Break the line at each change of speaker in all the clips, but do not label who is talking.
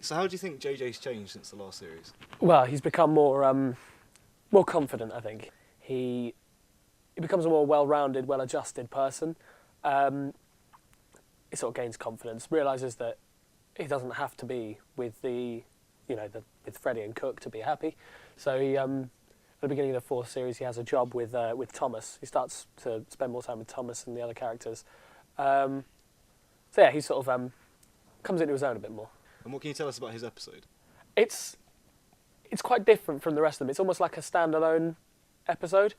So how do you think JJ's changed since the last series?
Well, he's become more confident, I think. He becomes a more well-rounded, well-adjusted person. He sort of gains confidence, realises that he doesn't have to be with with Freddie and Cook to be happy. So he, at the beginning of the fourth series, he has a job with Thomas. He starts to spend more time with Thomas and the other characters. So yeah, he sort of comes into his own a bit more.
And what can you tell us about his episode?
It's quite different from the rest of them. It's almost like a standalone episode,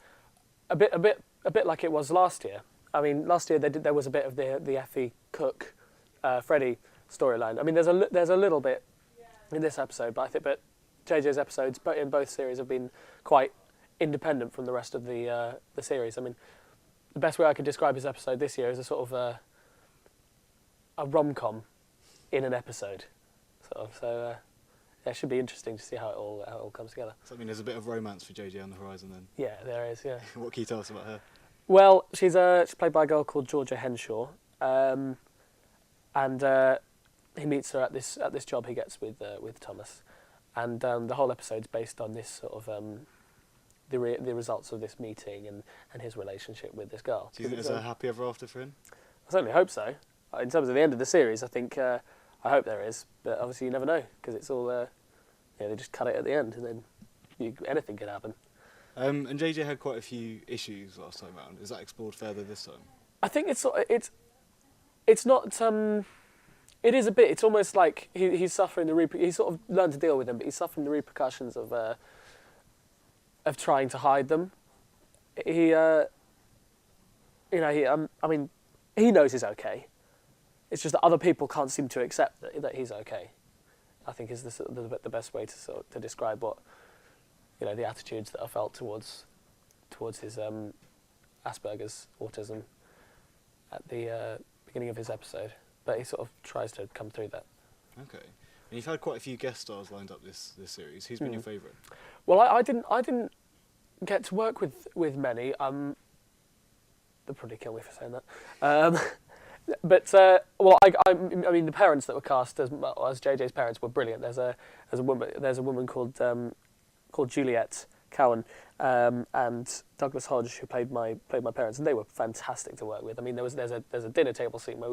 a bit like it was last year. I mean, last year there was a bit of the Effie Cook, Freddie storyline. I mean, there's a little bit in this episode, but JJ's episodes, but in both series, have been quite independent from the rest of the series. I mean, the best way I could describe his episode this year is a sort of a rom-com in an episode. So yeah, it should be interesting to see how it all comes together.
So I mean, there's a bit of romance for JJ on the horizon then.
Yeah, there is. Yeah.
What can you tell us about her?
Well, she's played by a girl called Georgia Henshaw, and he meets her at this job he gets with Thomas, and the whole episode's based on this sort of the results of this meeting and his relationship with this girl.
Do you think there's a happy ever after for him?
I certainly hope so. In terms of the end of the series, I think I hope there is, but obviously you never know because it's all they just cut it at the end and then anything could happen.
And JJ had quite a few issues last time round. Is that explored further this time?
I think it's not. It is a bit. It's almost like he's suffering he's sort of learned to deal with them, but he's suffering the repercussions of trying to hide them. I mean, he knows he's okay. It's just that other people can't seem to accept that he's okay. I think is the best way to describe what the attitudes that are felt towards his Asperger's autism at the beginning of his episode. But he sort of tries to come through that.
Okay. And you've had quite a few guest stars lined up this series. Who's been your favourite?
Well, I didn't get to work with many. They'll probably kill me for saying that. But I mean, the parents that were cast as JJ's parents were brilliant. There's a woman called Juliet Cowan and Douglas Hodge who played my parents, and they were fantastic to work with. I mean, there's a dinner table scene where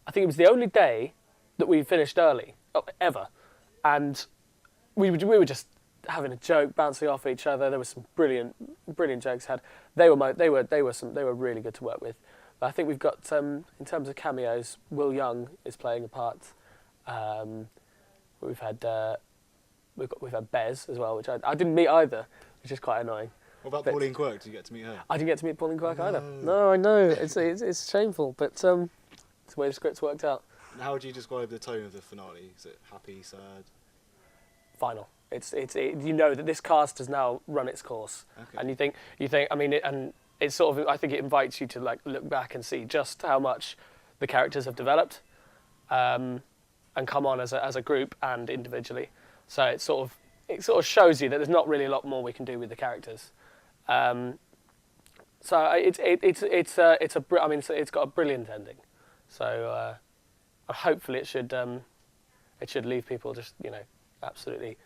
I think it was the only day that we finished early ever, and we were just having a joke, bouncing off each other. There was some brilliant jokes had. They were really good to work with. But I think we've got in terms of cameos, Will Young is playing a part. We've had Bez as well, which I didn't meet either, which is quite annoying.
What about Pauline Quirk? Did you get to meet her?
I didn't get to meet Pauline Quirk either. No, I know it's shameful, but it's the way the script's worked out.
And how would you describe the tone of the finale? Is it happy, sad?
Final. You know that this cast has now run its course,
Okay.
and you think. I mean, it's sort of. I think it invites you to look back and see just how much the characters have developed, and come on as a group and individually. So it sort of shows you that there's not really a lot more we can do with the characters. So it's got a brilliant ending. So hopefully it should leave people just absolutely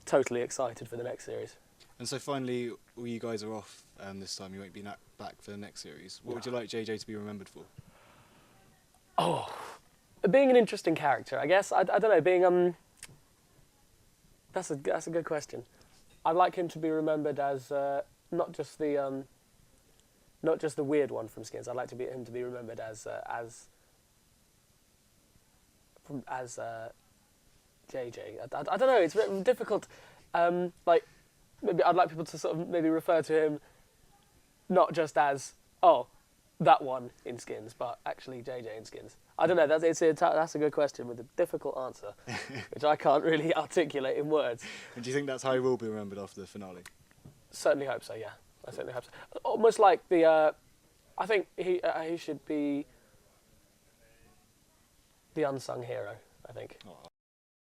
totally excited for the next series.
And so finally, all you guys are off this time. You won't be back for the next series. What would you like JJ to be remembered for?
Oh, being an interesting character, I guess. I don't know. Being that's a good question. I'd like him to be remembered as not just the weird one from Skins. I'd like him to be remembered as JJ. I don't know. It's very difficult. Maybe I'd like people to sort of maybe refer to him not just as that one in Skins, but actually JJ in Skins. I don't know. That's a good question with a difficult answer, which I can't really articulate in words.
And do you think that's how he will be remembered after the finale?
Certainly hope so. Yeah, I certainly hope so. Almost like I think he should be the unsung hero. I think.
Oh,